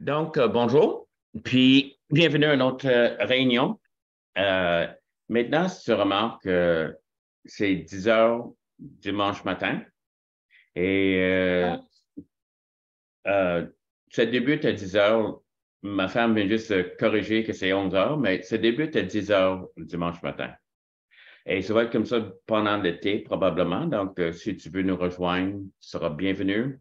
Donc, bonjour, puis bienvenue à notre réunion. Euh, Maintenant, si tu remarques, c'est 10 heures dimanche matin et ça débute à 10 heures. Ma femme vient juste corriger que c'est 11 heures, mais ça débute à 10 heures dimanche matin. Et ça va être comme ça pendant l'été, probablement. Donc, si tu veux nous rejoindre, tu seras bienvenu.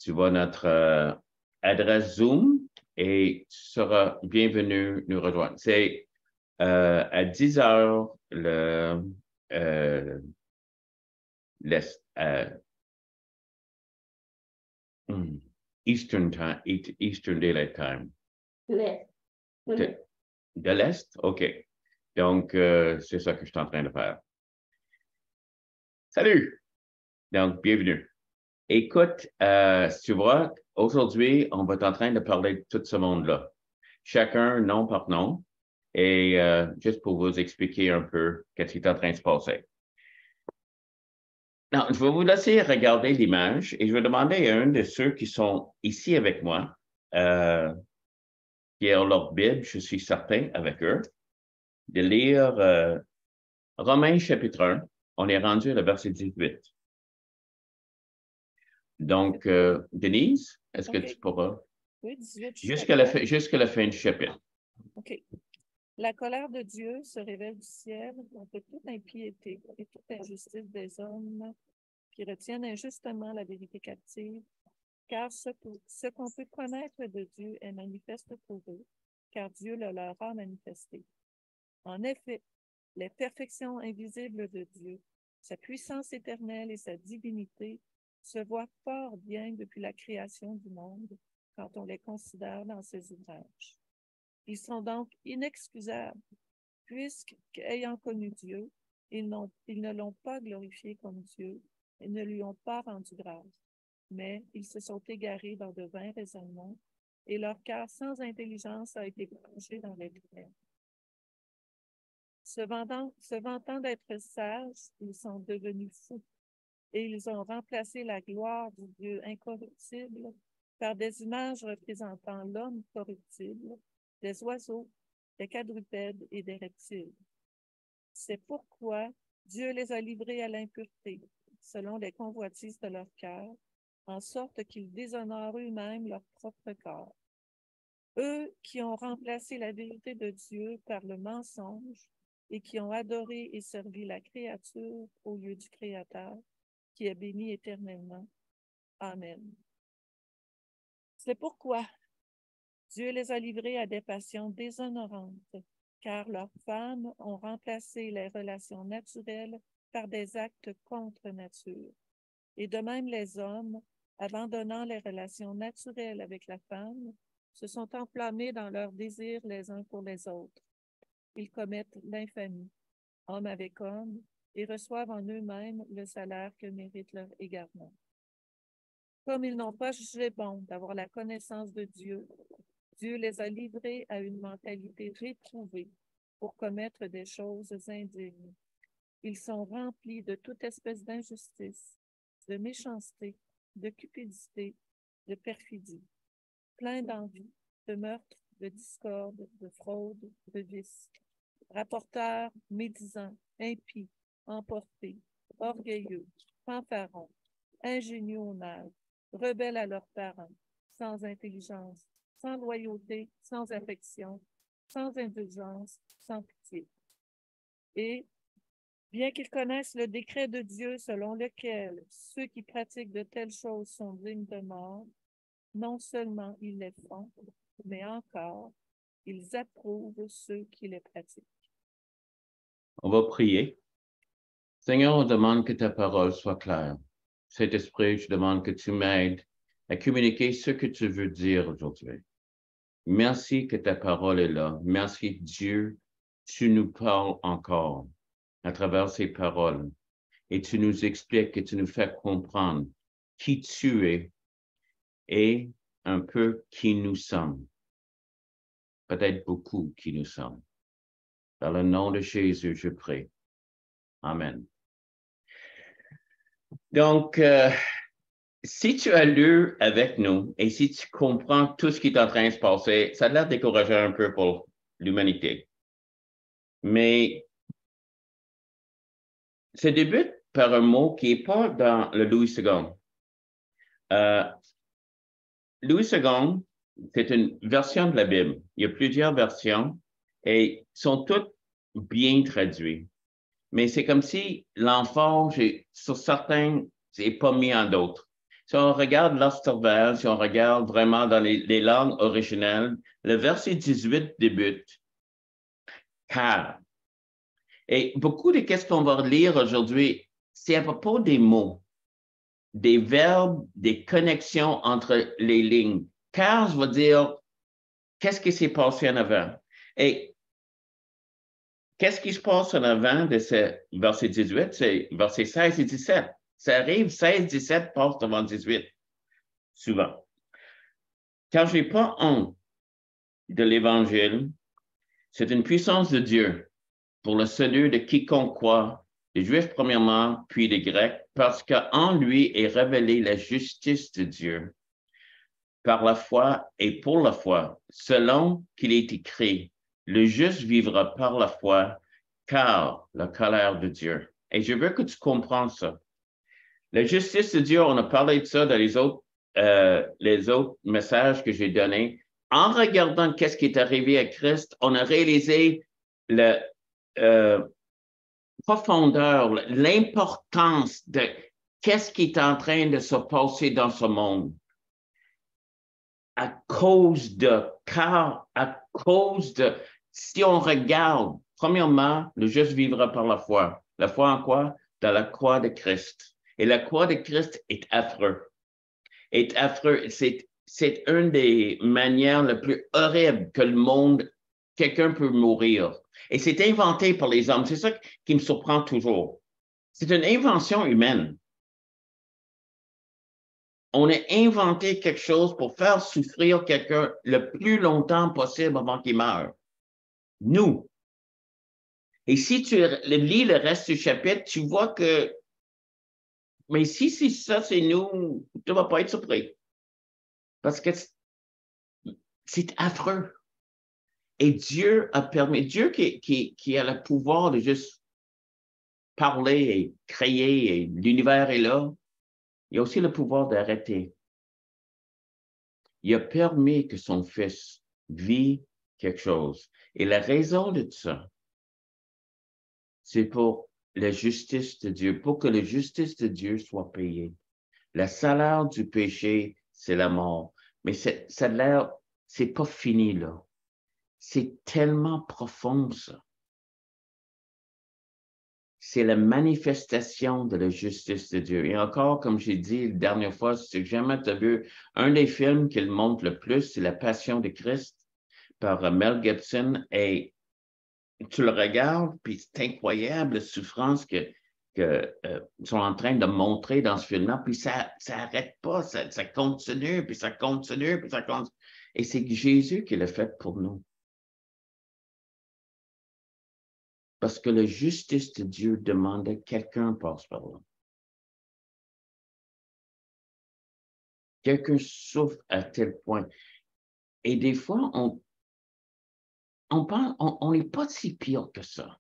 Tu vois notre adresse Zoom et tu seras bienvenu nous rejoindre. C'est à 10 heures euh, l'Est, Eastern Time, Eastern Daylight Time. L'Est. De l'Est? OK. Donc, c'est ça que je suis en train de faire. Salut! Donc, bienvenue. Écoute, tu vois, aujourd'hui, on va être en train de parler de tout ce monde-là. Chacun, nom par nom. Et juste pour vous expliquer un peu ce qui est en train de se passer. Non, je vais vous laisser regarder l'image et je vais demander à un de ceux qui sont ici avec moi, qui ont leur Bible, je suis certain, avec eux, de lire Romains chapitre 1. On est rendu à le verset 18. Donc, Denise, est-ce que tu pourras? Oui, 18. Jusqu'à la fin du chapitre. OK. La colère de Dieu se révèle du ciel contre toute impiété et toute injustice des hommes qui retiennent injustement la vérité captive, car ce qu'on peut connaître de Dieu est manifeste pour eux, car Dieu le leur a manifesté. En effet, les perfections invisibles de Dieu, sa puissance éternelle et sa divinité se voient fort bien depuis la création du monde quand on les considère dans ses ouvrages. Ils sont donc inexcusables, puisqu'ayant connu Dieu, ils ne l'ont pas glorifié comme Dieu et ne lui ont pas rendu grâce, mais ils se sont égarés dans de vains raisonnements et leur cœur sans intelligence a été plongé dans les ténèbres. Se vantant d'être sages, ils sont devenus fous et ils ont remplacé la gloire du Dieu incorruptible par des images représentant l'homme corruptible, des oiseaux, des quadrupèdes et des reptiles. C'est pourquoi Dieu les a livrés à l'impureté, selon les convoitises de leur cœur, en sorte qu'ils déshonorent eux-mêmes leur propre corps. Eux qui ont remplacé la vérité de Dieu par le mensonge et qui ont adoré et servi la créature au lieu du Créateur, qui est béni éternellement. Amen. C'est pourquoi Dieu les a livrés à des passions déshonorantes, car leurs femmes ont remplacé les relations naturelles par des actes contre nature. Et de même les hommes, abandonnant les relations naturelles avec la femme, se sont enflammés dans leurs désirs les uns pour les autres. Ils commettent l'infamie, homme avec homme, et reçoivent en eux-mêmes le salaire que mérite leur égarement. Comme ils n'ont pas jugé bon d'avoir la connaissance de Dieu, Dieu les a livrés à une mentalité réprouvée pour commettre des choses indignes. Ils sont remplis de toute espèce d'injustice, de méchanceté, de cupidité, de perfidie, pleins d'envie, de meurtre, de discorde, de fraude, de vice, rapporteurs, médisants, impies, emportés, orgueilleux, fanfarons, ingénieux au mal, rebelles à leurs parents, sans intelligence, sans loyauté, sans affection, sans indulgence, sans pitié. Et, bien qu'ils connaissent le décret de Dieu selon lequel ceux qui pratiquent de telles choses sont dignes de mort, non seulement ils les font, mais encore, ils approuvent ceux qui les pratiquent. On va prier. Seigneur, on demande que ta parole soit claire. Saint-Esprit, je demande que tu m'aides à communiquer ce que tu veux dire aujourd'hui. Merci que ta parole est là. Merci Dieu, tu nous parles encore à travers ces paroles et tu nous expliques et tu nous fais comprendre qui tu es et un peu qui nous sommes. Peut-être beaucoup qui nous sommes. Dans le nom de Jésus, je prie. Amen. Donc, si tu as lu avec nous et si tu comprends tout ce qui est en train de se passer, ça a l'air décourageant un peu pour l'humanité. Mais ça débute par un mot qui n'est pas dans le Louis II. Louis II, c'est une version de la Bible. Il y a plusieurs versions et sont toutes bien traduites. Mais c'est comme si l'emphase, sur certains, c'est pas mis en d'autres. Si on regarde l'Osterwald, si on regarde vraiment dans les langues originales, le verset 18 débute « car ». Et beaucoup de ce qu'on va lire aujourd'hui, c'est à propos des mots, des verbes, des connexions entre les lignes. Car, je veux dire, qu'est-ce qui s'est passé en avant? Et qu'est-ce qui se passe en avant de ce verset 18? C'est verset 16 et 17. Ça arrive, 16, 17 passe devant 18, souvent. Car je n'ai pas honte de l'Évangile, c'est une puissance de Dieu pour le salut de quiconque croit, les Juifs premièrement, puis les Grecs, parce qu'en lui est révélée la justice de Dieu par la foi et pour la foi, selon qu'il est écrit, le juste vivra par la foi, car la colère de Dieu. Et je veux que tu comprennes ça. La justice de Dieu, on a parlé de ça dans les autres messages que j'ai donnés. En regardant qu'est-ce qui est arrivé à Christ, on a réalisé la profondeur, l'importance de qu'est-ce qui est en train de se passer dans ce monde. Car à cause de, si on regarde, premièrement, le juste vivra par la foi. La foi en quoi? Dans la croix de Christ. Et la croix de Christ est affreux. Est affreux. C'est une des manières les plus horribles que le monde, quelqu'un peut mourir. Et c'est inventé par les hommes. C'est ça qui me surprend toujours. C'est une invention humaine. On a inventé quelque chose pour faire souffrir quelqu'un le plus longtemps possible avant qu'il meure. Nous. Et si tu lis le reste du chapitre, tu vois que, mais si ça, c'est nous, tu ne vas pas être surpris. Parce que c'est affreux. Et Dieu a permis, Dieu qui a le pouvoir de juste parler et créer, et l'univers est là, il a aussi le pouvoir d'arrêter. Il a permis que son fils vit quelque chose. Et la raison de ça, c'est pour la justice de Dieu, pour que la justice de Dieu soit payée. Le salaire du péché, c'est la mort. Mais c'est pas fini, là. C'est tellement profond, ça. C'est la manifestation de la justice de Dieu. Et encore, comme j'ai dit la dernière fois, si jamais tu as vu un des films qui le montre le plus, c'est La Passion de Christ par Mel Gibson. Et tu le regardes, puis c'est incroyable la souffrance qu'ils sont en train de montrer dans ce film-là, puis ça n'arrête pas, ça continue, puis ça continue, puis ça continue. Et c'est Jésus qui l'a fait pour nous. Parce que la justice de Dieu demandait que quelqu'un passe par là. Quelqu'un souffre à tel point. Et des fois, on pense, on n'est pas si pire que ça.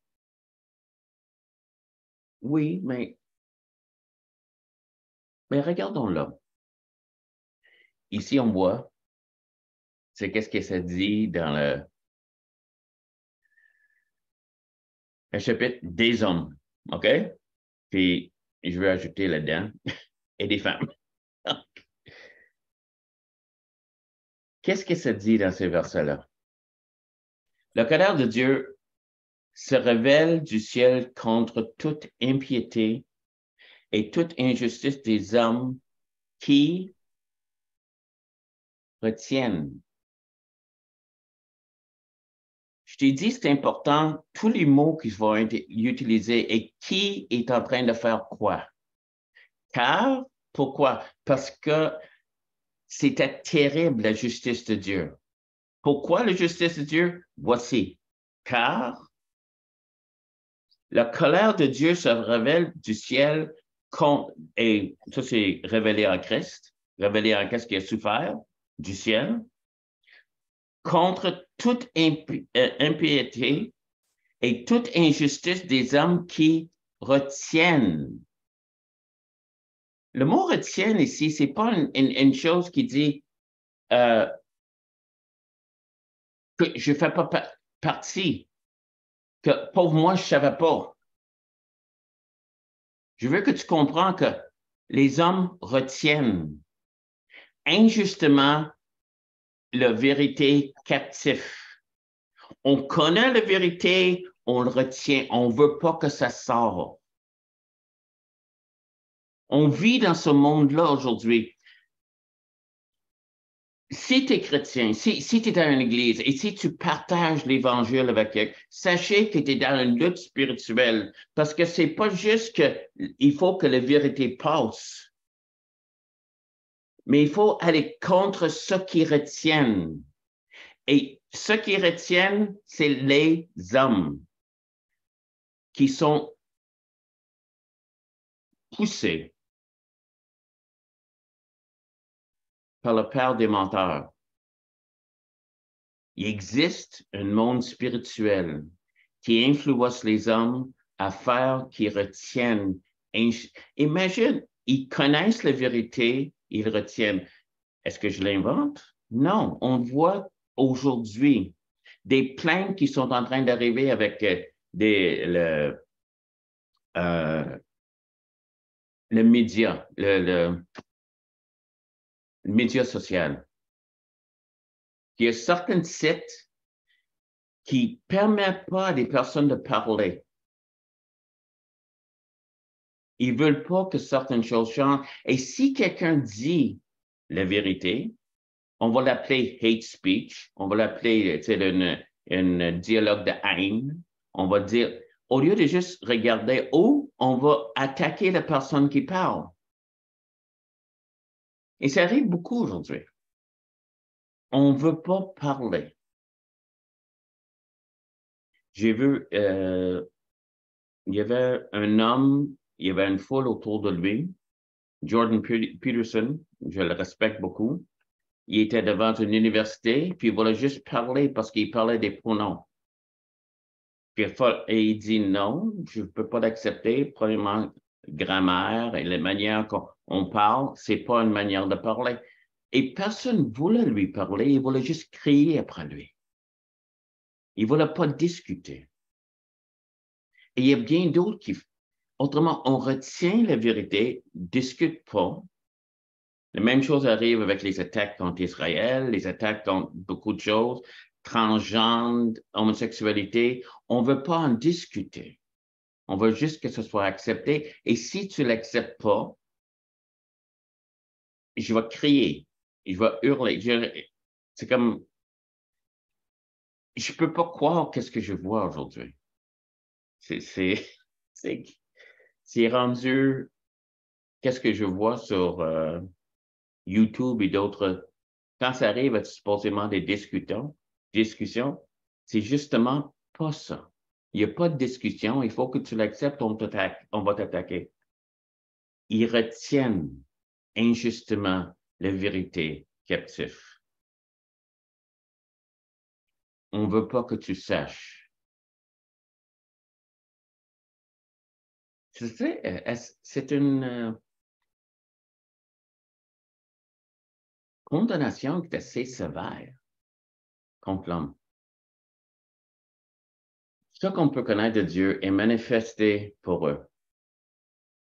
Oui, mais regardons là. Ici, on voit, c'est qu'est-ce que ça dit dans le chapitre des hommes, OK? Puis, je vais ajouter là-dedans, et des femmes. Qu'est-ce que ça dit dans ces versets-là? La colère de Dieu se révèle du ciel contre toute impiété et toute injustice des hommes qui retiennent. Je t'ai dit, c'est important, tous les mots qui vont être utilisés et qui est en train de faire quoi. Car, pourquoi? Parce que c'était terrible, la justice de Dieu. Pourquoi la justice de Dieu? Voici. Car la colère de Dieu se révèle du ciel et ça c'est révélé en Christ, révélé en Christ qui a souffert du ciel, contre toute impiété et toute injustice des hommes qui retiennent. Le mot retiennent ici, c'est pas une chose qui dit que je ne fais pas partie, que pour moi, je ne savais pas. Je veux que tu comprennes que les hommes retiennent injustement la vérité captive. On connaît la vérité, on le retient, on ne veut pas que ça sorte. On vit dans ce monde-là aujourd'hui. Si tu es chrétien, si tu es dans une église et si tu partages l'évangile avec quelqu'un, sachez que tu es dans une lutte spirituelle parce que c'est pas juste qu'il faut que la vérité passe, mais il faut aller contre ceux qui retiennent. Et ceux qui retiennent, c'est les hommes qui sont poussés par le père des menteurs. Il existe un monde spirituel qui influence les hommes à faire qu'ils retiennent. Imagine, ils connaissent la vérité, ils retiennent. Est-ce que je l'invente? Non, on voit aujourd'hui des plaintes qui sont en train d'arriver avec le média, le média social. Il y a certains sites qui ne permettent pas à des personnes de parler. Ils ne veulent pas que certaines choses changent. Et si quelqu'un dit la vérité, on va l'appeler hate speech, on va l'appeler un dialogue de haine. On va dire, au lieu de juste regarder où, on va attaquer la personne qui parle. Et ça arrive beaucoup aujourd'hui. On ne veut pas parler. J'ai vu, il y avait un homme, il y avait une foule autour de lui, Jordan Peterson, je le respecte beaucoup. Il était devant une université, puis il voulait juste parler parce qu'il parlait des pronoms. Et il dit non, je ne peux pas l'accepter. Premièrement, grammaire et la manière qu'on parle, c'est pas une manière de parler. Et personne ne voulait lui parler, il voulait juste crier après lui. Il ne voulait pas discuter. Et il y a bien d'autres qui... Autrement, on retient la vérité, discute pas. La même chose arrive avec les attaques contre Israël, les attaques contre beaucoup de choses, transgenre, homosexualité. On ne veut pas en discuter. On veut juste que ce soit accepté. Et si tu ne l'acceptes pas, je vais crier, je vais hurler. C'est comme... Je ne peux pas croire qu'est-ce que je vois aujourd'hui. C'est rendu... Qu'est-ce que je vois sur YouTube et d'autres... Quand ça arrive à supposément des discussions, c'est justement pas ça. Il n'y a pas de discussion, il faut que tu l'acceptes, on va t'attaquer. Ils retiennent injustement la vérité captive. On ne veut pas que tu saches. C'est une condamnation qui est assez sévère contre l'homme. Ce qu'on peut connaître de Dieu est manifesté pour eux.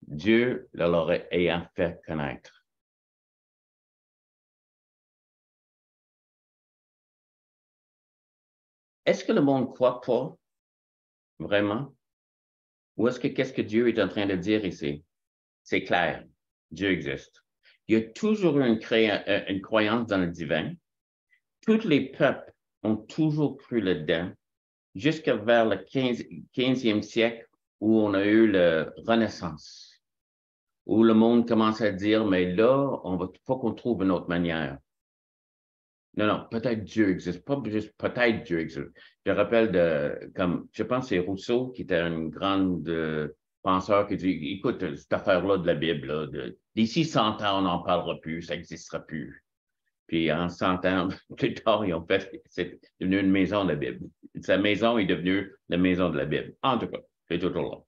Dieu leur ayant fait connaître. Est-ce que le monde ne croit pas vraiment? Ou est-ce que qu'est-ce que Dieu est en train de dire ici? C'est clair, Dieu existe. Il y a toujours une croyance dans le divin. Tous les peuples ont toujours cru là-dedans, jusqu'à vers le 15e siècle où on a eu la Renaissance, où le monde commence à dire, mais là, faut qu'on trouve une autre manière. Non, peut-être Dieu existe, pas juste peut-être Dieu existe. Je rappelle je pense que c'est Rousseau qui était une grande penseur qui dit, écoute, cette affaire-là de la Bible, là, d'ici 100 ans, on n'en parlera plus, ça n'existera plus. Puis en 100 ans plus tard, ils ont fait, c'est devenu une maison de la Bible. Sa maison est devenue la maison de la Bible. En tout cas, c'est toujours là.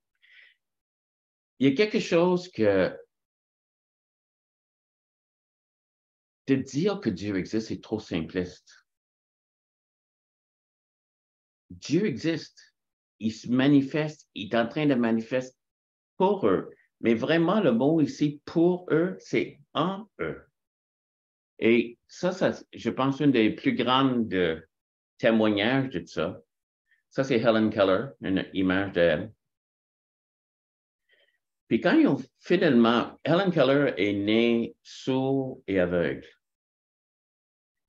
Il y a quelque chose que de dire que Dieu existe, c'est trop simpliste. Dieu existe. Il se manifeste, il est en train de manifester pour eux. Mais vraiment, le mot ici, pour eux, c'est en eux. Et ça, je pense, une des plus grandes témoignages de ça. Ça, c'est Helen Keller, une image d'elle. Puis quand ils ont finalement, Helen Keller est née sourd et aveugle.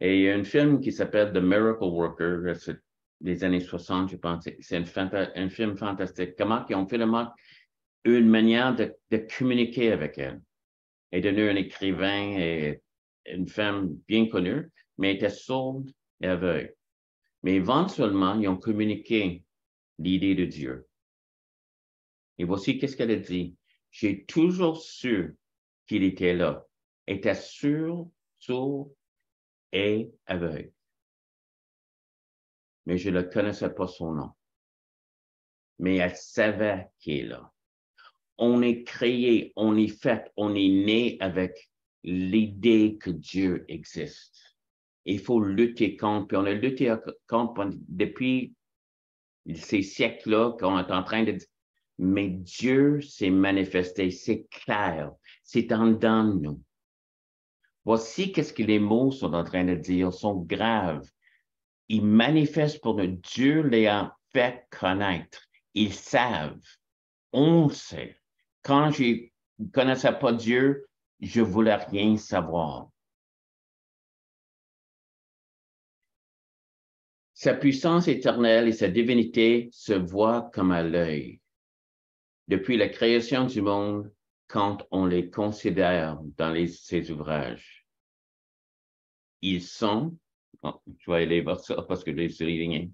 Et il y a un film qui s'appelle The Miracle Worker, c'est des années 60, je pense. C'est un film fantastique. Comment ils ont finalement eu une manière de communiquer avec elle. Elle est devenue un écrivain et une femme bien connue, mais elle était sourde et aveugle. Mais éventuellement, ils ont communiqué l'idée de Dieu. Et voici qu'est-ce qu'elle a dit. J'ai toujours su qu'il était là. Elle était sourd et aveugle. Mais je ne connaissais pas son nom. Mais elle savait qu'il est là. On est créé, on est fait, on est né avec l'idée que Dieu existe. Il faut lutter contre, puis on a lutté contre depuis ces siècles-là qu'on est en train de dire, mais Dieu s'est manifesté, c'est clair, c'est en dedans de nous. Voici qu'est-ce que les mots sont en train de dire, sont graves. Ils manifestent pour nous, Dieu les a fait connaître. Ils savent, on sait. Quand je ne connaissais pas Dieu, je ne voulais rien savoir. Sa puissance éternelle et sa divinité se voient comme à l'œil. Depuis la création du monde, quand on les considère dans ses ouvrages, ils sont, je vais aller voir ça parce que je l'ai souligné,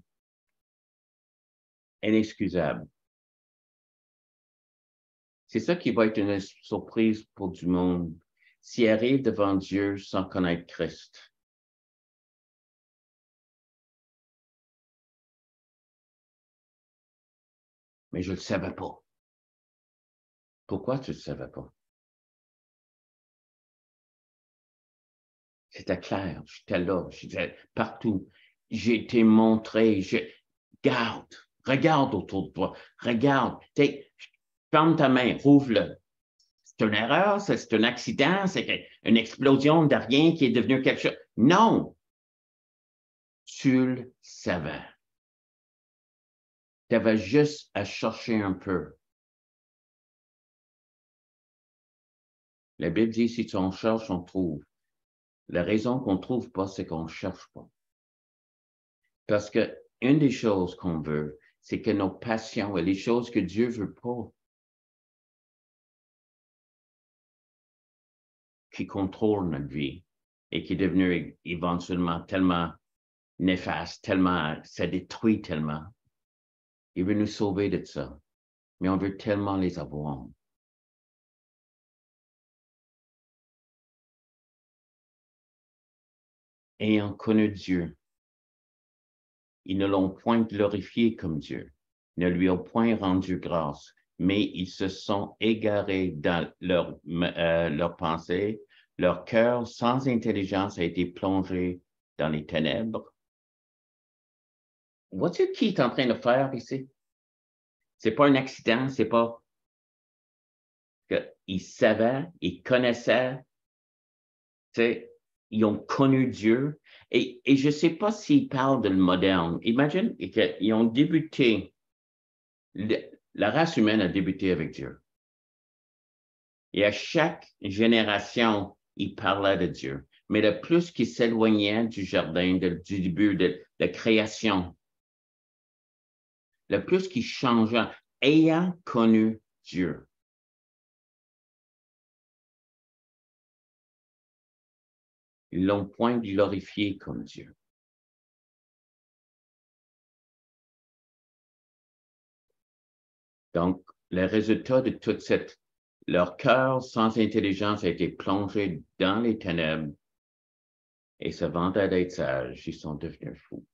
inexcusables. C'est ça qui va être une surprise pour du monde s'il arrive devant Dieu sans connaître Christ. Mais je ne le savais pas. Pourquoi tu ne le savais pas? C'était clair, j'étais là, j'étais partout. J'ai été montré, regarde autour de toi, regarde, ferme ta main, rouvre-le. C'est une erreur, c'est un accident, c'est une explosion de rien qui est devenu quelque chose. Non! Tu le savais. Tu avais juste à chercher un peu. La Bible dit, si on cherche, on trouve. La raison qu'on ne trouve pas, c'est qu'on ne cherche pas. Parce que une des choses qu'on veut, c'est que nos passions et les choses que Dieu veut pas, qui contrôlent notre vie et qui est devenu éventuellement tellement néfaste, tellement, ça détruit tellement. Il veut nous sauver de ça. Mais on veut tellement les avoir. Ayant connu Dieu, ils ne l'ont point glorifié comme Dieu, ne lui ont point rendu grâce, mais ils se sont égarés dans leur pensée, leur cœur sans intelligence a été plongé dans les ténèbres. Vois-tu qui est en train de faire ici? C'est pas un accident, c'est pas qu'ils savaient, ils connaissaient, ils ont connu Dieu. Et je ne sais pas s'ils parlent de le moderne. Imagine qu'ils ont débuté, la race humaine a débuté avec Dieu. Et à chaque génération, ils parlaient de Dieu. Mais le plus qu'ils s'éloignaient du jardin, du début de la création, le plus qu'ils changeaient, ayant connu Dieu. Ils l'ont point glorifié comme Dieu. Donc, le résultat de toute cette... Leur cœur sans intelligence a été plongé dans les ténèbres et se vantaient d'être sages. Ils sont devenus fous.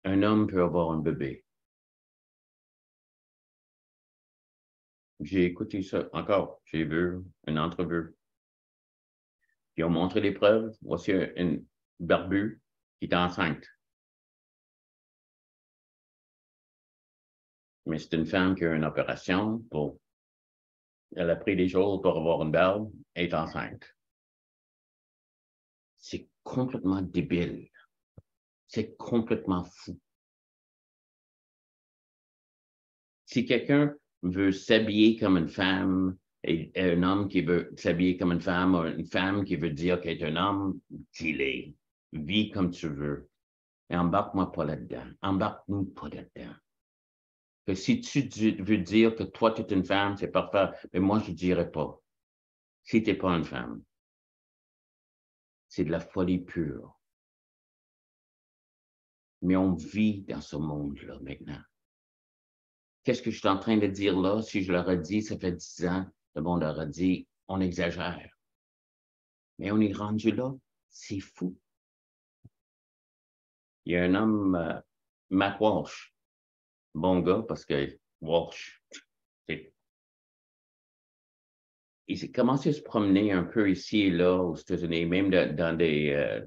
Un homme peut avoir un bébé. J'ai écouté ça encore. J'ai vu une entrevue. Ils ont montré les preuves. Voici une barbue qui est enceinte. Mais c'est une femme qui a une opération pour... Elle a pris des jours pour avoir une barbe et est enceinte. C'est complètement débile. C'est complètement fou. Si quelqu'un veut s'habiller comme une femme et un homme qui veut s'habiller comme une femme qui veut dire qu'elle est un homme, dis-le. Vis comme tu veux. Et embarque-moi pas là-dedans. Embarque-nous pas là-dedans. Que si tu veux dire que toi, tu es une femme, c'est parfait. Mais moi, je ne dirais pas. Si tu n'es pas une femme, c'est de la folie pure. Mais on vit dans ce monde-là maintenant. Qu'est-ce que je suis en train de dire là? Si je leur ai dit, ça fait 10 ans, le monde leur a dit, on exagère. Mais on est rendu là. C'est fou. Il y a un homme, Matt Walsh, bon gars, parce que Walsh, il s'est commencé à se promener un peu ici et là aux États-Unis, même dans des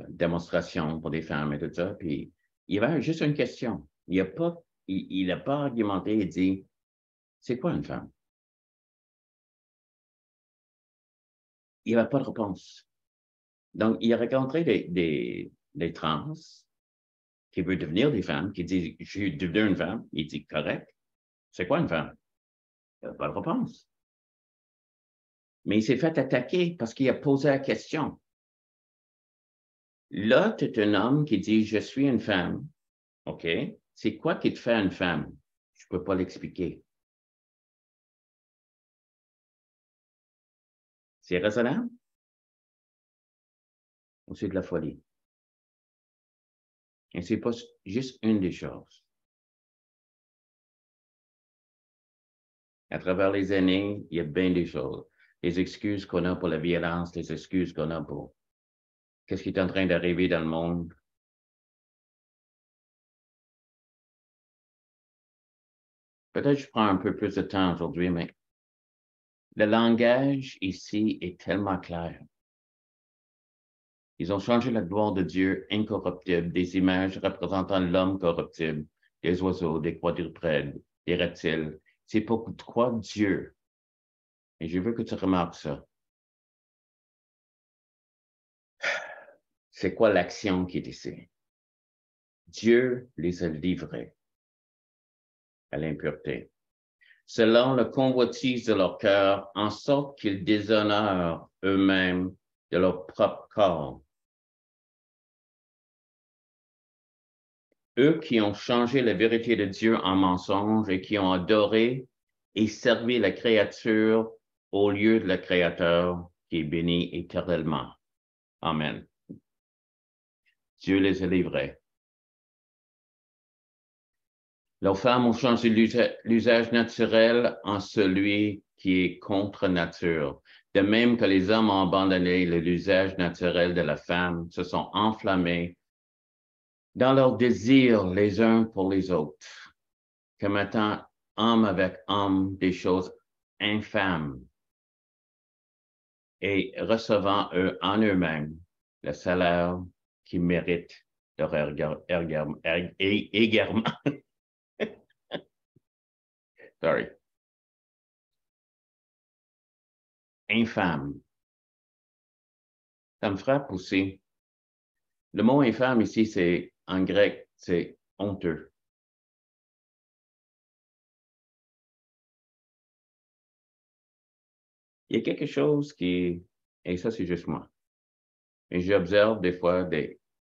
démonstrations pour des femmes et tout ça. Puis il y avait juste une question. Il n'a pas argumenté et dit, c'est quoi une femme? Il n'y avait pas de réponse. Donc, il a rencontré des trans qui veulent devenir des femmes, qui disent, je suis devenu une femme. Il dit, correct. C'est quoi une femme? Il n'y a pas de réponse. Mais il s'est fait attaquer parce qu'il a posé la question. Là, tu es un homme qui dit, je suis une femme. OK? C'est quoi qui te fait une femme? Je ne peux pas l'expliquer. C'est raisonnable? Ou c'est de la folie? Et c'est pas juste une des choses. À travers les années, il y a bien des choses. Les excuses qu'on a pour la violence, les excuses qu'on a pour qu'est-ce qui est en train d'arriver dans le monde. Peut-être que je prends un peu plus de temps aujourd'hui, mais le langage ici est tellement clair. Ils ont changé la gloire de Dieu incorruptible, des images représentant l'homme corruptible, des oiseaux, des quadrupèdes, des reptiles. C'est pour quoi Dieu? Et je veux que tu remarques ça. C'est quoi l'action qui est ici? Dieu les a livrés à l'impureté, selon le convoitise de leur cœur, en sorte qu'ils déshonorent eux-mêmes de leur propre corps. Eux qui ont changé la vérité de Dieu en mensonge et qui ont adoré et servi la créature au lieu de le Créateur qui est béni éternellement. Amen. Dieu les a livrés. Leurs femmes ont changé l'usage naturel en celui qui est contre nature. De même que les hommes ont abandonné l'usage naturel de la femme, se sont enflammés dans leur désir les uns pour les autres, commettant homme avec homme des choses infâmes et recevant en eux-mêmes le salaire qui mérite leur égarement. Sorry. Infâme. Ça me frappe aussi. Le mot infâme ici, c'est en grec, c'est honteux. Il y a quelque chose et ça c'est juste moi, et j'observe des fois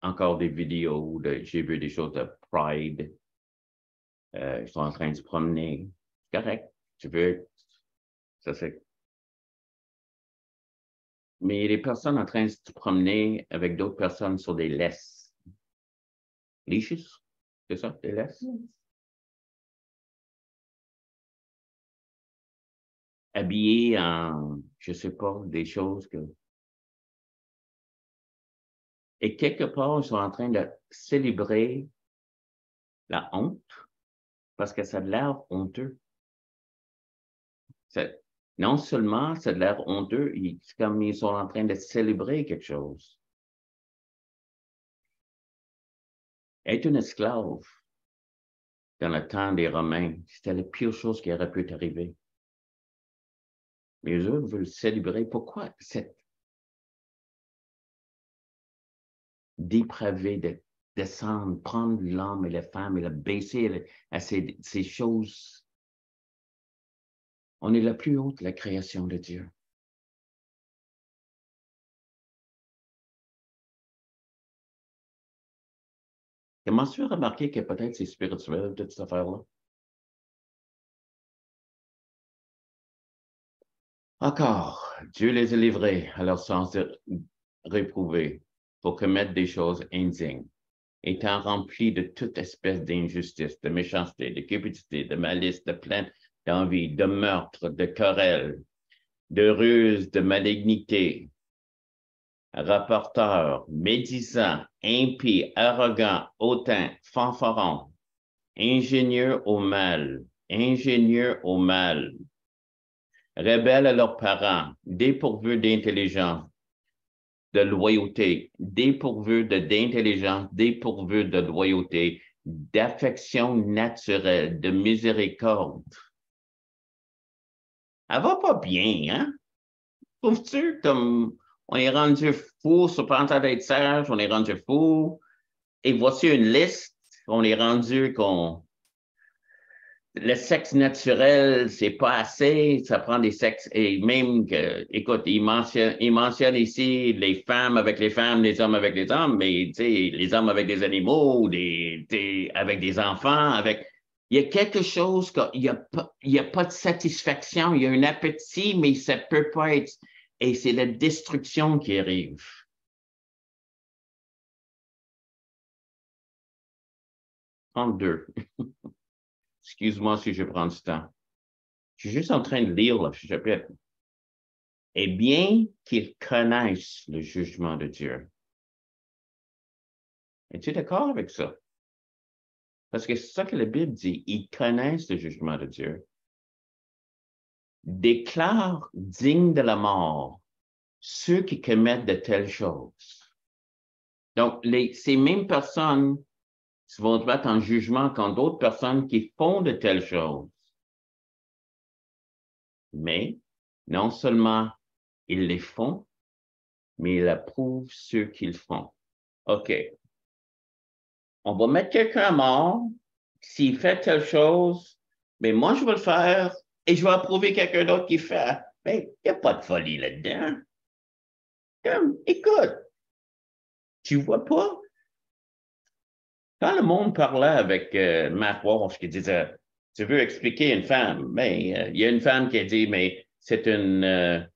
encore des vidéos, j'ai vu des choses de Pride, ils sont en train de se promener, c'est correct, tu veux, ça c'est Mais il y a des personnes en train de se promener avec d'autres personnes sur des laisses. Leashes? C'est ça, des laisses? Habillés en, je sais pas, des choses que... Et quelque part, ils sont en train de célébrer la honte parce que ça a l'air honteux. Non seulement ça a l'air honteux, c'est comme ils sont en train de célébrer quelque chose. Être un esclave dans le temps des Romains, c'était la pire chose qui aurait pu t'arriver. Mais eux veulent célébrer. Pourquoi cette dépravée de descendre, prendre l'homme et la femme et la baisser à ces choses? On est la plus haute, la création de Dieu. Comment-tu as remarqué que peut-être c'est spirituel, toute cette affaire-là? Encore, Dieu les a livrés à leur sens réprouvé pour commettre des choses indignes, étant remplis de toute espèce d'injustice, de méchanceté, de cupidité, de malice, de plainte, d'envie, de meurtre, de querelle, de ruse, de malignité, rapporteurs, médisants, impies, arrogants, hautains, fanfarons, ingénieux au mal, rebelles à leurs parents, dépourvus d'intelligence, de loyauté, dépourvus d'intelligence, dépourvus de loyauté, d'affection naturelle, de miséricorde. Elle va pas bien, hein? Trouves-tu comme on est rendu fou sur pensant d'être sage, on est rendu fou, et voici une liste, on est rendu qu'on le sexe naturel, c'est pas assez, ça prend des sexes, et même que, écoute, il mentionne ici les femmes avec les femmes, les hommes avec les hommes, mais, tu sais, les hommes avec des animaux, avec des enfants, il y a quelque chose il y a pas de satisfaction, il y a un appétit, mais ça peut pas être, et c'est la destruction qui arrive. Deux. Excuse-moi si je prends du temps. Je suis juste en train de lire le chapitre. Et bien qu'ils connaissent le jugement de Dieu. Es-tu d'accord avec ça? Parce que c'est ça que la Bible dit. Ils connaissent le jugement de Dieu. Déclarent dignes de la mort ceux qui commettent de telles choses. Donc, ces mêmes personnes vont se mettre en jugement contre d'autres personnes qui font de telles choses. Mais, non seulement ils les font, mais ils approuvent ceux qui le font. OK. On va mettre quelqu'un à mort, s'il fait telle chose, mais moi, je vais le faire et je vais approuver quelqu'un d'autre qui fait. Mais il n'y a pas de folie là-dedans. Écoute, tu vois pas? Quand le monde parlait avec Matt Walsh qui disait, tu veux expliquer une femme, mais il y a une femme qui a dit, mais c'est une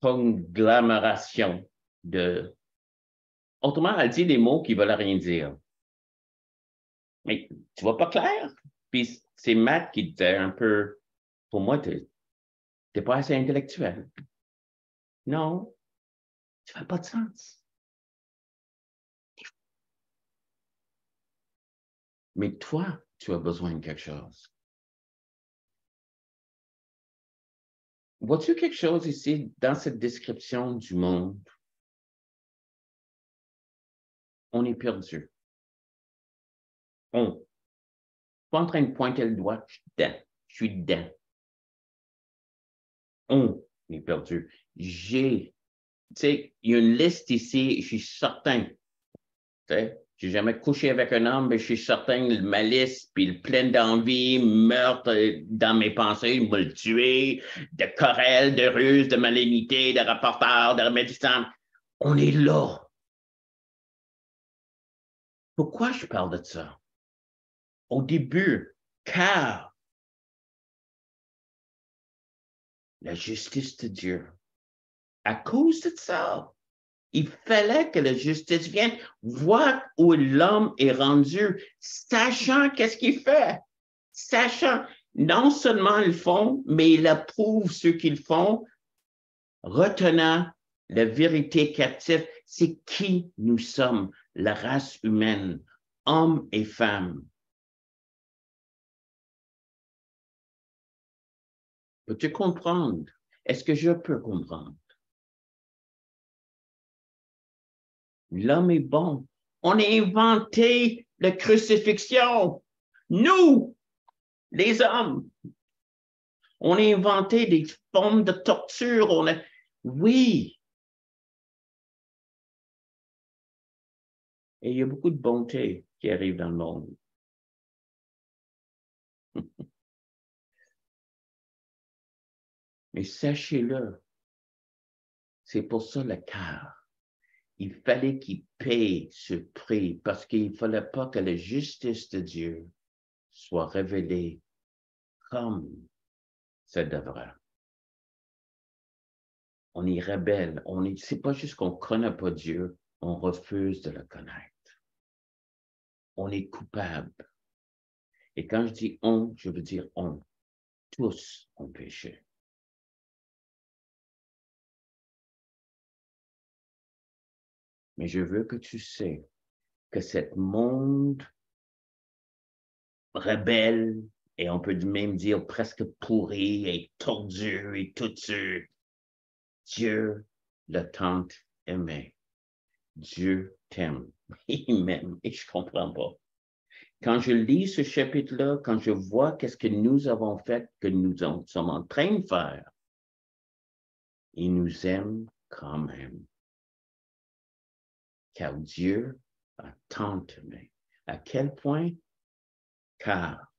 conglomération de... Autrement, elle dit des mots qui ne veulent rien dire. Mais tu vois pas clair? Puis c'est Matt qui disait un peu, pour moi, tu n'es pas assez intellectuel. Non, ça fait pas de sens. Mais toi, tu as besoin de quelque chose. Vois-tu quelque chose ici dans cette description du monde? On est perdu. On. Je suis pas en train de pointer le doigt, je suis dedans. Je suis dedans. On est perdu. Tu sais, il y a une liste ici, je suis certain. Tu sais, j'ai jamais couché avec un homme, mais je suis certain que le malice, puis le plein d'envie, meurtre dans mes pensées, il me le tuer, de querelle, de ruse, de malignité, de rapporteur, de remédissant. On est là. Pourquoi je parle de ça? Au début, car la justice de Dieu À cause de ça, il fallait que la justice vienne voir où l'homme est rendu, sachant qu'est-ce qu'il fait, sachant non seulement ils font, mais il approuve ce qu'ils font, retenant la vérité captive. C'est qui nous sommes, la race humaine, hommes et femmes. Peux-tu comprendre? Est-ce que je peux comprendre? L'homme est bon. On a inventé la crucifixion. Nous, les hommes, on a inventé des formes de torture. Oui. Et il y a beaucoup de bonté qui arrive dans le monde. Mais sachez-le, c'est pour ça le cœur. Il fallait qu'il paye ce prix parce qu'il ne fallait pas que la justice de Dieu soit révélée comme ça devrait. On est rebelle. C'est pas juste qu'on ne connaît pas Dieu, on refuse de le connaître. On est coupable. Et quand je dis on, je veux dire on. Tous ont péché. Mais je veux que tu sais que ce monde rebelle, et on peut même dire presque pourri et tordu et tout ça, Dieu le tant aimé. Dieu t'aime. Il m'aime et je ne comprends pas. Quand je lis ce chapitre-là, quand je vois qu'est-ce que nous avons fait, que nous sommes en train de faire, il nous aime quand même. Car Dieu a tant aimé. À quel point? Car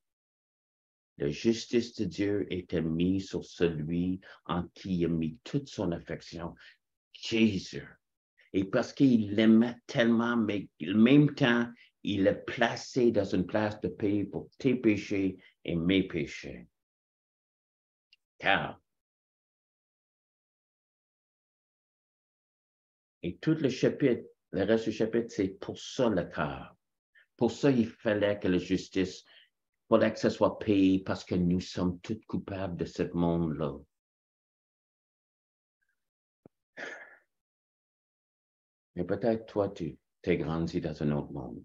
la justice de Dieu était mise sur celui en qui il a mis toute son affection, Jésus. Et parce qu'il l'aimait tellement, mais en même temps, il l'a placé dans une place de paix pour tes péchés et mes péchés. Car, et tout le chapitre, le reste du chapitre, c'est pour ça le cœur. Pour ça, il fallait que la justice, il fallait que ce soit payé parce que nous sommes tous coupables de ce monde-là. Mais peut-être toi, tu t'es grandi dans un autre monde.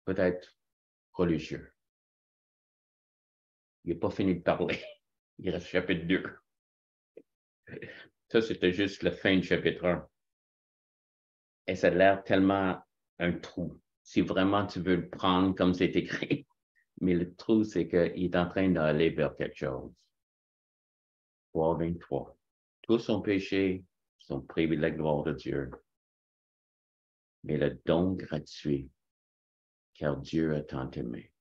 Peut-être religieux. Il n'a pas fini de parler. Il reste chapitre 2. Ça, c'était juste la fin du chapitre 1. Et ça a l'air tellement un trou. Si vraiment tu veux le prendre comme c'est écrit. Mais le trou, c'est qu'il est en train d'aller vers quelque chose. 3:23. Tous ont péché, sont privés de la gloire de Dieu. Mais le don gratuit, car Dieu a tant aimé.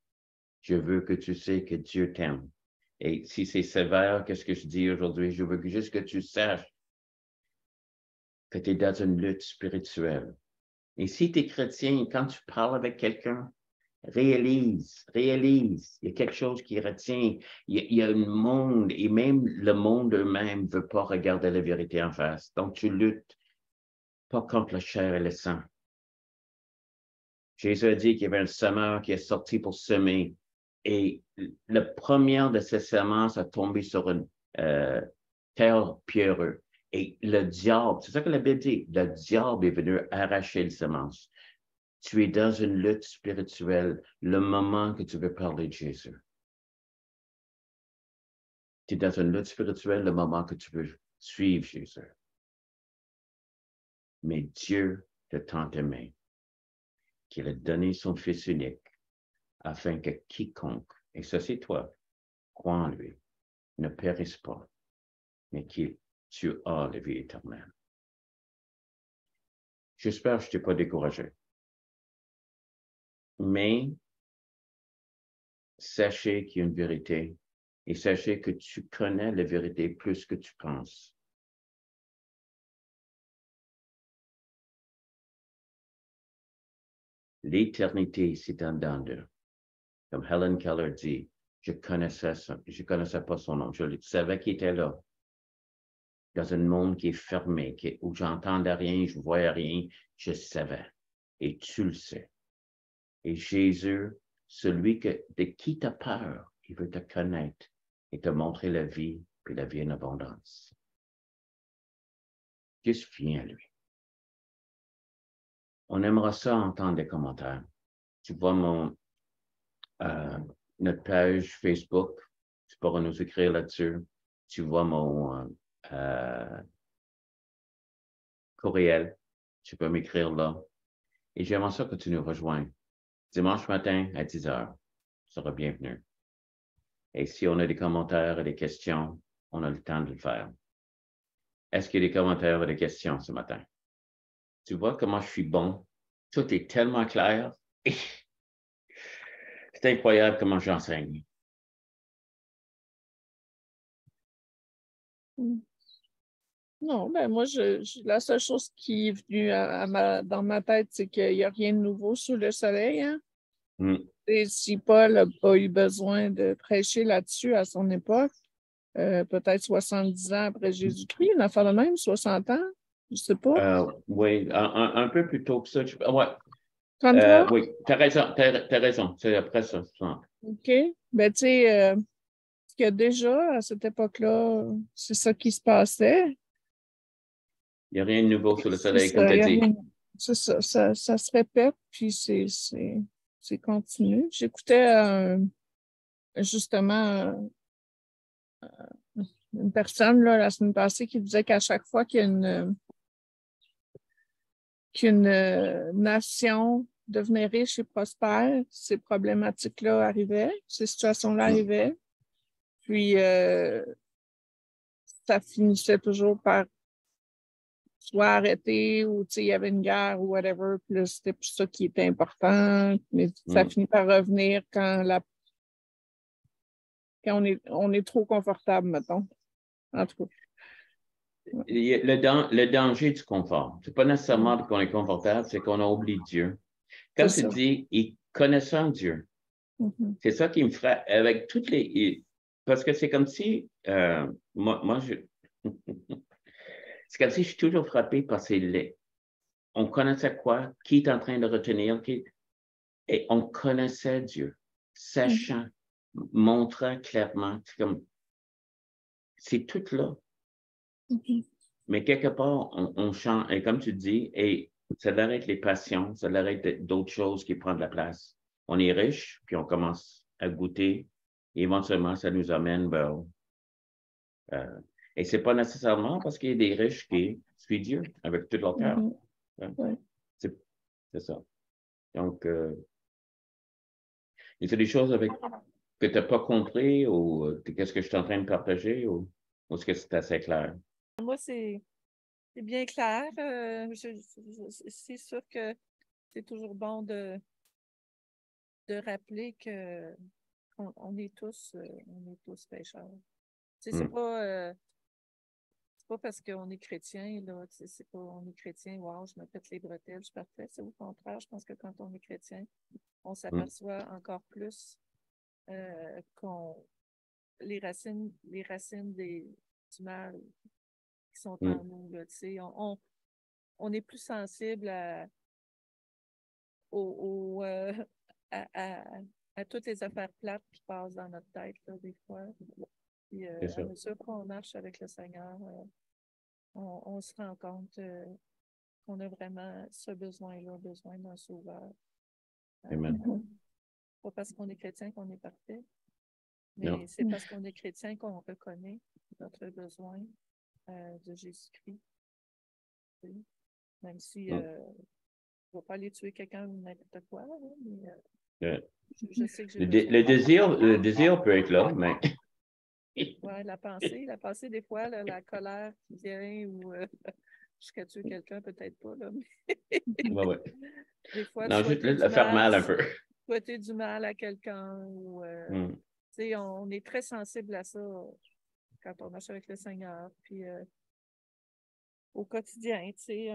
Je veux que tu sais que Dieu t'aime. Et si c'est sévère, qu'est-ce que je dis aujourd'hui? Je veux juste que tu saches que tu es dans une lutte spirituelle. Et si tu es chrétien, quand tu parles avec quelqu'un, réalise, il y a quelque chose qui retient, il y a un monde, et même le monde eux-mêmes ne veut pas regarder la vérité en face. Donc, tu luttes pas contre la chair et le sang. Jésus a dit qu'il y avait un semeur qui est sorti pour semer, et la première de ces semences a tombé sur une terre pierreuse. Et le diable, c'est ça que la Bible dit, le diable est venu arracher les semences. Tu es dans une lutte spirituelle le moment que tu veux parler de Jésus. Tu es dans une lutte spirituelle le moment que tu veux suivre Jésus. Mais Dieu t'a tant aimé qu'il a donné son Fils unique afin que quiconque, et ça c'est toi, crois en lui, ne périsse pas, mais que tu as la vie éternelle. J'espère que je ne t'ai pas découragé. Mais sachez qu'il y a une vérité et sachez que tu connais la vérité plus que tu penses. L'éternité, c'est en dedans d'eux. Comme Helen Keller dit, je connaissais pas son nom. Je savais qu'il était là. Dans un monde qui est fermé, où j'entendais rien, je voyais rien, je savais. Et tu le sais. Et Jésus, celui de qui tu as peur, il veut te connaître et te montrer la vie, puis la vie en abondance. Juste viens à lui. On aimera ça entendre des commentaires. Tu vois notre page Facebook, tu pourras nous écrire là-dessus. Tu vois mon courriel, tu peux m'écrire là. Et j'aimerais ça que tu nous rejoignes. Dimanche matin à 10 heures, tu seras bienvenu. Et si on a des commentaires et des questions, on a le temps de le faire. Est-ce qu'il y a des commentaires et des questions ce matin? Tu vois comment je suis bon? Tout est tellement clair. C'est incroyable comment j'enseigne. Non, ben moi, la seule chose qui est venue dans ma tête, c'est qu'il n'y a rien de nouveau sous le soleil. Hein? Et si Paul n'a pas eu besoin de prêcher là-dessus à son époque, peut-être 70 ans après Jésus-Christ, une affaire de même, 60 ans, je ne sais pas. Oui, un peu plus tôt que ça. Ouais. 33? Oui, tu as raison. C'est après ça. OK. Ben, tu sais, que déjà, à cette époque-là, c'est ça qui se passait. Il n'y a rien de nouveau sur le soleil, comme tu as dit. C'est ça, ça se répète, puis c'est continu. J'écoutais justement une personne là, la semaine passée qui disait qu'à chaque fois qu'une nation devenait riche et prospère, ces problématiques-là arrivaient, ces situations-là arrivaient. Puis ça finissait toujours par soit arrêter ou il y avait une guerre ou whatever, puis là, c'était plus ça qui était important. Mais ça finit par revenir quand on est trop confortable, mettons. En tout cas. Le danger du confort. C'est pas nécessairement qu'on est confortable, c'est qu'on a oublié Dieu. Comme tu dis, connaissant Dieu. C'est ça qui me frappe avec toutes les. Parce que c'est comme si moi c'est comme si je suis toujours frappé par ces. On connaissait quoi? Qui est en train de retenir? Et on connaissait Dieu, sachant, montrant clairement. C'est tout là. Mais quelque part, on change. Et comme tu dis, et ça l'arrête les passions, ça l'arrête d'autres choses qui prennent de la place. On est riche, puis on commence à goûter. Et éventuellement, ça nous amène vers. Et c'est pas nécessairement parce qu'il y a des riches qui suivent Dieu avec tout leur cœur. C'est ça. Donc, il y a des choses que tu n'as pas compris ou qu'est-ce que je suis en train de partager ou est-ce que c'est assez clair? Moi, c'est bien clair. C'est sûr que c'est toujours bon de rappeler qu'on est tous pécheurs. C'est pas parce qu'on est chrétien, là, c'est pas on est chrétien, wow, je me pète les bretelles, je suis parfait. C'est au contraire, je pense que quand on est chrétien, on s'aperçoit encore plus les racines du mal qui sont en nous. Là, on est plus sensible à toutes les affaires plates qui passent dans notre tête, là, des fois. Puis, à mesure qu'on marche avec le Seigneur, on se rend compte qu'on a vraiment ce besoin-là, besoin d'un sauveur. Amen. Pas parce qu'on est chrétien qu'on est parfait, mais c'est parce qu'on est chrétien qu'on reconnaît notre besoin de Jésus-Christ. Même si on ne va pas aller tuer quelqu'un ou n'importe quoi, mais je sais que j'ai besoin. Le désir peut être là, mais. Oui, la pensée, des fois, là, la colère qui vient ou jusqu'à tuer quelqu'un, peut-être pas, là, mais Ouais. des fois, Non, juste le faire mal un peu. souhaiter du mal à quelqu'un ou on est très sensible à ça quand on marche avec le Seigneur. Puis au quotidien, c'est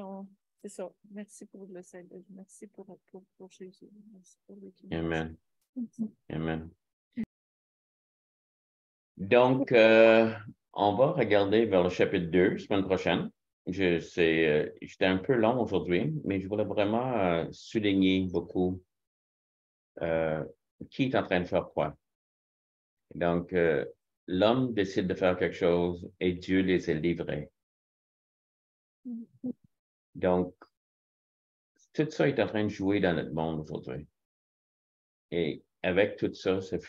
ça. Merci pour le Seigneur. Merci pour Jésus. Merci pour l'équilibre. Amen. Amen. Donc, on va regarder vers le chapitre 2, semaine prochaine. J'étais un peu long aujourd'hui, mais je voulais vraiment souligner beaucoup qui est en train de faire quoi. Donc, l'homme décide de faire quelque chose et Dieu les a livrés. Donc, tout ça est en train de jouer dans notre monde aujourd'hui. Et avec tout ça, c'est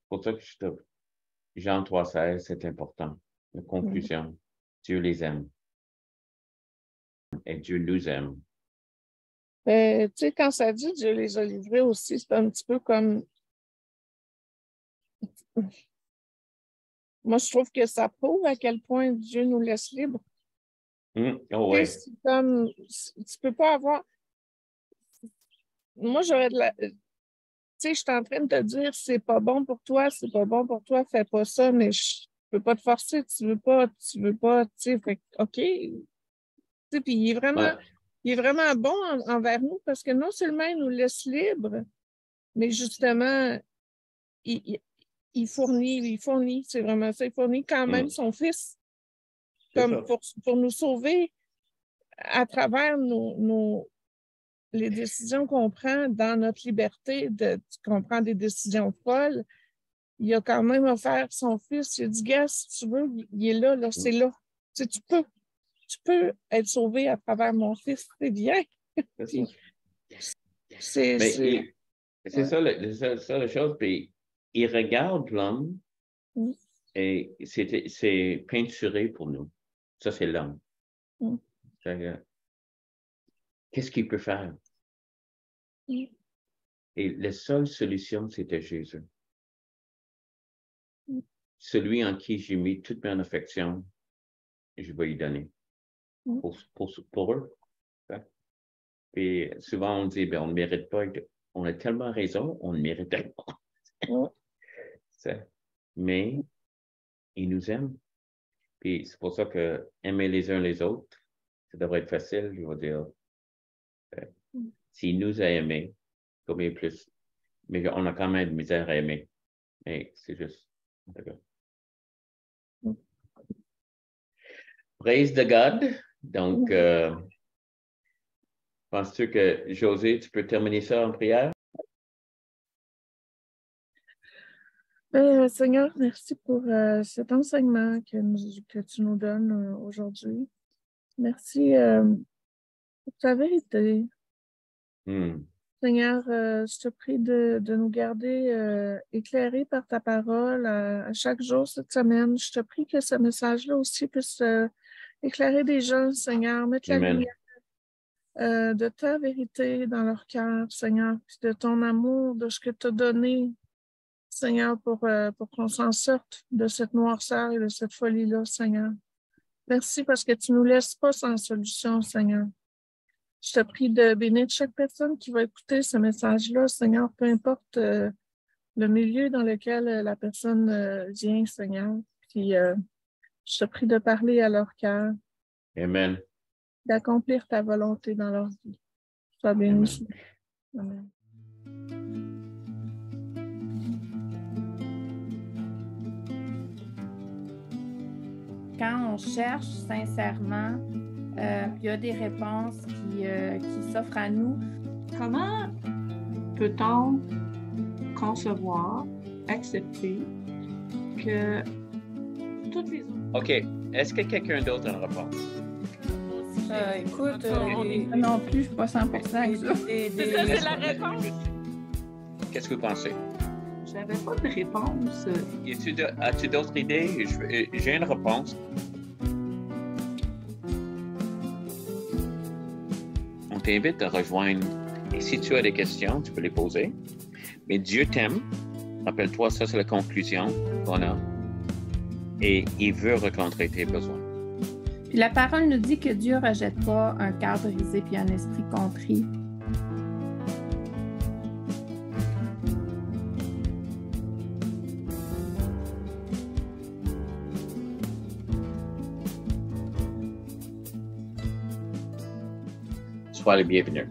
pour ça que Jean 3,16, c'est important. La conclusion, Dieu les aime. Et Dieu nous aime. Tu sais, quand ça dit Dieu les a livrés aussi, c'est un petit peu comme... Moi, je trouve que ça prouve à quel point Dieu nous laisse libres. Oh, ouais. C'est comme... Tu peux pas avoir... Moi, j'aurais de la... Tu sais, je suis en train de te dire, c'est pas bon pour toi, fais pas ça, mais je peux pas te forcer, tu veux pas, tu sais, fait que, OK. Tu sais, puis il est vraiment bon envers nous parce que non seulement il nous laisse libres, mais justement, il fournit, c'est vraiment ça, il fournit quand même son Fils comme pour nous sauver à travers les décisions qu'on prend dans notre liberté, qu'on prend des décisions folles. Il a quand même offert son Fils. Il a dit, gars, si tu veux, il est là, c'est là. Tu sais, tu peux être sauvé à travers mon Fils, c'est bien. C'est ça la chose. Puis, il regarde l'homme et c'est peinturé pour nous. Ça, c'est l'homme. Qu'est-ce qu'il peut faire? Et la seule solution, c'était Jésus. Celui en qui j'ai mis toute mon affection, je vais lui donner. Pour eux. Puis souvent, on dit, on ne mérite pas. On a tellement raison, on ne mérite pas. Mais il nous aime. Puis c'est pour ça que aimer les uns les autres, ça devrait être facile, je veux dire. S'il nous a aimés, combien plus? Mais on a quand même de misère à aimer. Mais c'est juste. Praise the God. Donc, penses-tu que, José, tu peux terminer ça en prière? Seigneur, merci pour cet enseignement que tu nous donnes aujourd'hui. Merci pour ta vérité. Seigneur, je te prie de nous garder éclairés par ta parole à chaque jour cette semaine. Je te prie que ce message-là aussi puisse éclairer des gens, Seigneur, mettre la lumière de ta vérité dans leur cœur, Seigneur, puis de ton amour, de ce que tu as donné, Seigneur, pour qu'on s'en sorte de cette noirceur et de cette folie-là, Seigneur. Merci parce que tu ne nous laisses pas sans solution, Seigneur. Je te prie de bénir chaque personne qui va écouter ce message-là, Seigneur, peu importe le milieu dans lequel la personne vient, Seigneur. Puis je te prie de parler à leur cœur. Amen. D'accomplir ta volonté dans leur vie. Sois béni. Amen. Quand on cherche sincèrement, il y a des réponses qui s'offrent à nous. Comment peut-on concevoir, accepter que toutes les autres... OK. Est-ce que quelqu'un d'autre a une réponse? Écoute, non plus, je ne suis pas 100% avec ça. C'est la réponse. Qu'est-ce que vous pensez? Je n'avais pas de réponse. As-tu d'autres idées? J'ai une réponse. On t'invite à rejoindre. Et si tu as des questions, tu peux les poser. Mais Dieu t'aime. Rappelle-toi, ça, c'est la conclusion qu'on a. Et il veut rencontrer tes besoins. Puis la parole nous dit que Dieu ne rejette pas un cœur brisé puis un esprit contrit. Sois le bienvenu.